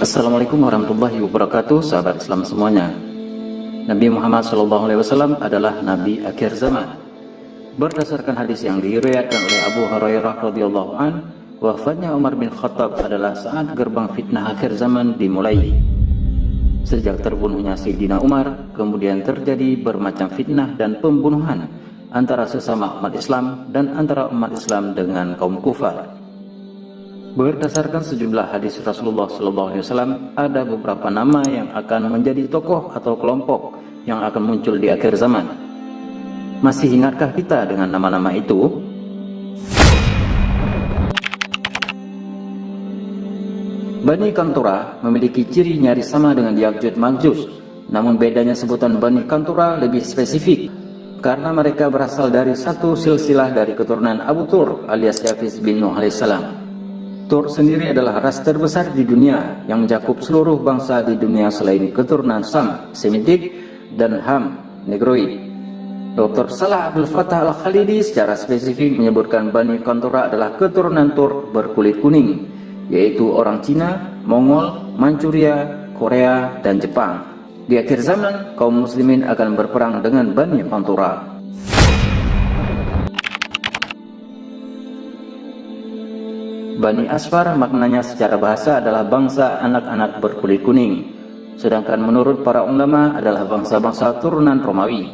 Assalamualaikum warahmatullahi wabarakatuh, sahabat Islam semuanya. Nabi Muhammad SAW adalah Nabi akhir zaman. Berdasarkan hadis yang diriwayatkan oleh Abu Hurairah radhiyallahu an, wafatnya Umar bin Khattab adalah saat gerbang fitnah akhir zaman dimulai. Sejak terbunuhnya Sayyidina Umar, kemudian terjadi bermacam fitnah dan pembunuhan antara sesama umat Islam dan antara umat Islam dengan kaum kufar. Berdasarkan sejumlah hadis Rasulullah SAW, ada beberapa nama yang akan menjadi tokoh atau kelompok yang akan muncul di akhir zaman. Masih ingatkah kita dengan nama-nama itu? Bani Kantura memiliki ciri nyaris sama dengan Ya'juj Ma'juj, namun bedanya sebutan Bani Kantura lebih spesifik karena mereka berasal dari satu silsilah dari keturunan Abu Tur alias Yafis bin Nuh alaihissalam. Tur sendiri adalah ras terbesar di dunia yang mencakup seluruh bangsa di dunia selain keturunan Sam, Semitik, dan Ham, Negroid. Dr. Salah Abdul Fattah Al-Khalidi secara spesifik menyebutkan Bani Kantura adalah keturunan Tur berkulit kuning, yaitu orang Cina, Mongol, Manchuria, Korea, dan Jepang. Di akhir zaman, kaum muslimin akan berperang dengan Bani Kantura. Bani Asfar maknanya secara bahasa adalah bangsa anak-anak berkulit kuning, sedangkan menurut para ulama adalah bangsa-bangsa turunan Romawi.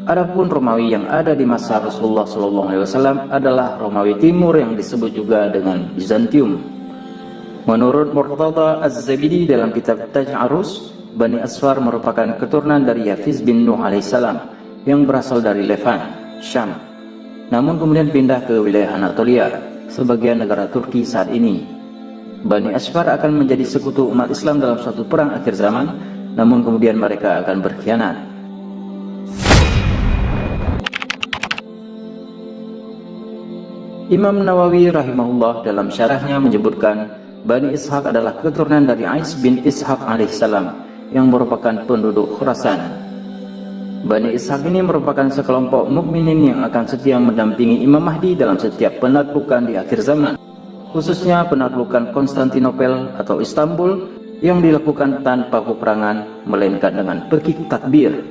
Adapun Romawi yang ada di masa Rasulullah SAW adalah Romawi Timur yang disebut juga dengan Bizantium. Menurut Murtada Az-Zabidi dalam kitab Taj Arus, Bani Asfar merupakan keturunan dari Yafis bin Nuh alaihissalam yang berasal dari Levan, Syam, namun kemudian pindah ke wilayah Anatolia, sebagian negara Turki saat ini. Bani Asfar akan menjadi sekutu umat Islam dalam suatu perang akhir zaman, namun kemudian mereka akan berkhianat. Imam Nawawi rahimahullah dalam syarahnya menyebutkan Bani Ishaq adalah keturunan dari Ais bin Ishaq alaihissalam yang merupakan penduduk Khurasan. Bani Ishaq ini merupakan sekelompok mukminin yang akan setia mendampingi Imam Mahdi dalam setiap penaklukan di akhir zaman, khususnya penaklukan Konstantinopel atau Istanbul yang dilakukan tanpa peperangan melainkan dengan perkik takbir.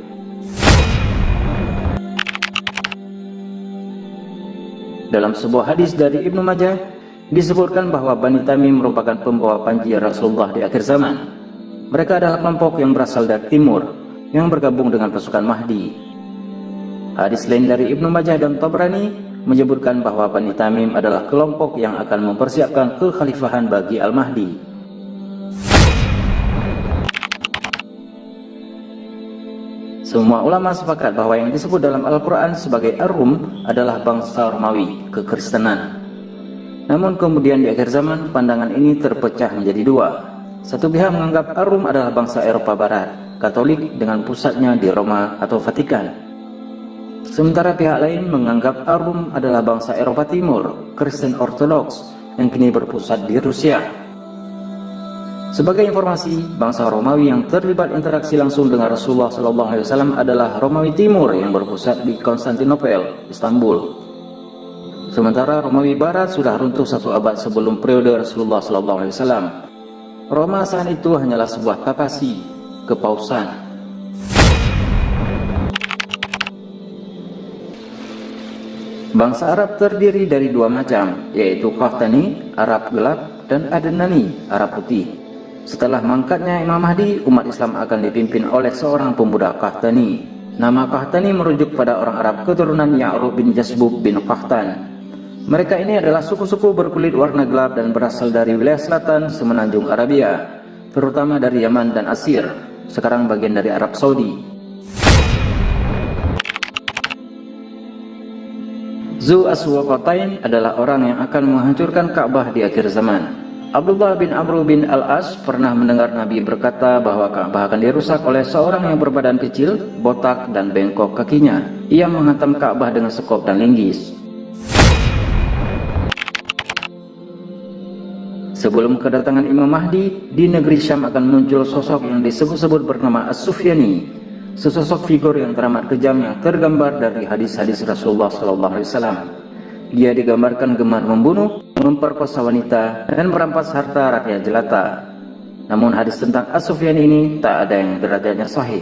Dalam sebuah hadis dari Ibnu Majah disebutkan bahwa Bani Tamim merupakan pembawa panji Rasulullah di akhir zaman. Mereka adalah kelompok yang berasal dari timur yang bergabung dengan pasukan Mahdi. Hadis lain dari Ibnu Majah dan Tabrani menyebutkan bahwa Bani Tamim adalah kelompok yang akan mempersiapkan kekhalifahan bagi Al-Mahdi. Semua ulama sepakat bahwa yang disebut dalam Al-Quran sebagai Ar-Rum adalah bangsa Romawi, kekristenan. Namun kemudian di akhir zaman pandangan ini terpecah menjadi dua. Satu pihak menganggap Ar-Rum adalah bangsa Eropa Barat, Katolik dengan pusatnya di Roma atau Vatikan. Sementara pihak lain menganggap Ar-Rum adalah bangsa Eropa Timur, Kristen Ortodoks yang kini berpusat di Rusia. Sebagai informasi, bangsa Romawi yang terlibat interaksi langsung dengan Rasulullah SAW adalah Romawi Timur yang berpusat di Konstantinopel, Istanbul. Sementara Romawi Barat sudah runtuh 1 abad sebelum periode Rasulullah SAW. Roma saat itu hanyalah sebuah papasi, kepausan. Bangsa Arab terdiri dari dua macam, yaitu Qahtani, Arab gelap, dan Adnani, Arab putih. Setelah mangkatnya Imam Mahdi, umat Islam akan dipimpin oleh seorang pemuda Qahtani. Nama Qahtani merujuk pada orang Arab keturunan Ya'rub bin Jasbub bin Qahtan. Mereka ini adalah suku-suku berkulit warna gelap dan berasal dari wilayah selatan semenanjung Arabia, terutama dari Yaman dan Asir, sekarang bagian dari Arab Saudi. Zu Aswaqatain adalah orang yang akan menghancurkan Ka'bah di akhir zaman. Abdullah bin Amr bin Al-As pernah mendengar Nabi berkata bahwa Ka'bah akan dirusak oleh seorang yang berbadan kecil, botak, dan bengkok kakinya. Ia menghantam Ka'bah dengan sekop dan linggis. Sebelum kedatangan Imam Mahdi, di negeri Syam akan muncul sosok yang disebut-sebut bernama As-Sufyani, sesosok figur yang teramat kejam yang tergambar dari hadis-hadis Rasulullah SAW. Dia digambarkan gemar membunuh, memperkosa wanita, dan merampas harta rakyat jelata. Namun hadis tentang As-Sufyan ini tak ada yang derajatnya sahih.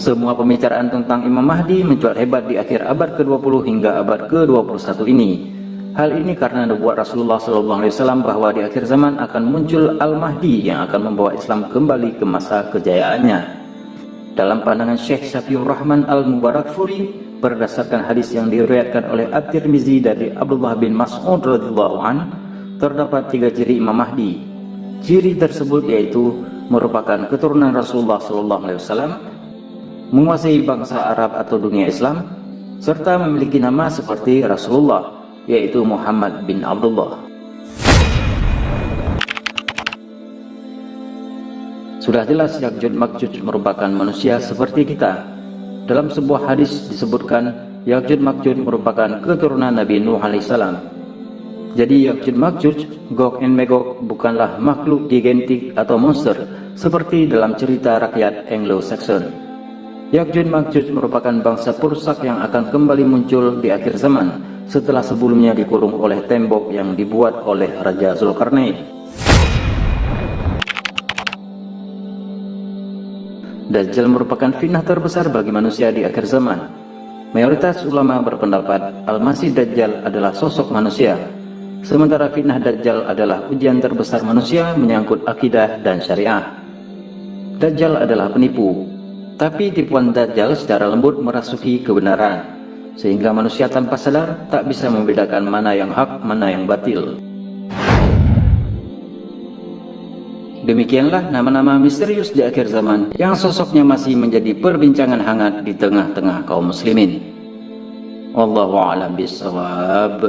Semua pembicaraan tentang Imam Mahdi mencuat hebat di akhir abad ke-20 hingga abad ke-21 ini. Hal ini karena nubuat Rasulullah SAW bahwa di akhir zaman akan muncul Al-Mahdi yang akan membawa Islam kembali ke masa kejayaannya. Dalam pandangan Syekh Syafiur Rahman Al-Mubarakfuri, berdasarkan hadis yang diriwayatkan oleh At-Tirmizi dari Abdullah bin Mas'ud radhiyallahu an, terdapat 3 ciri Imam Mahdi. Ciri tersebut yaitu merupakan keturunan Rasulullah SAW, menguasai bangsa Arab atau dunia Islam, serta memiliki nama seperti Rasulullah, yaitu Muhammad bin Abdullah. Sudah jelas Ya'juj Ma'juj merupakan manusia seperti kita. Dalam sebuah hadis disebutkan Ya'juj Ma'juj merupakan keturunan Nabi Nuh alaihissalam. Jadi Ya'juj Ma'juj, Gog and Magog bukanlah makhluk gigantik atau monster seperti dalam cerita rakyat Anglo-Saxon. Ya'juj Ma'juj merupakan bangsa perusak yang akan kembali muncul di akhir zaman setelah sebelumnya dikurung oleh tembok yang dibuat oleh Raja Zulkarnain. Dajjal merupakan fitnah terbesar bagi manusia di akhir zaman. Mayoritas ulama berpendapat Al-Masih Dajjal adalah sosok manusia, sementara fitnah Dajjal adalah ujian terbesar manusia menyangkut akidah dan syariah. Dajjal adalah penipu, tapi tipuan Dajjal secara lembut merasuki kebenaran, sehingga manusia tanpa sadar tak bisa membedakan mana yang hak, mana yang batil. Demikianlah nama-nama misterius di akhir zaman yang sosoknya masih menjadi perbincangan hangat di tengah-tengah kaum muslimin. Wallahu a'lam bishawab.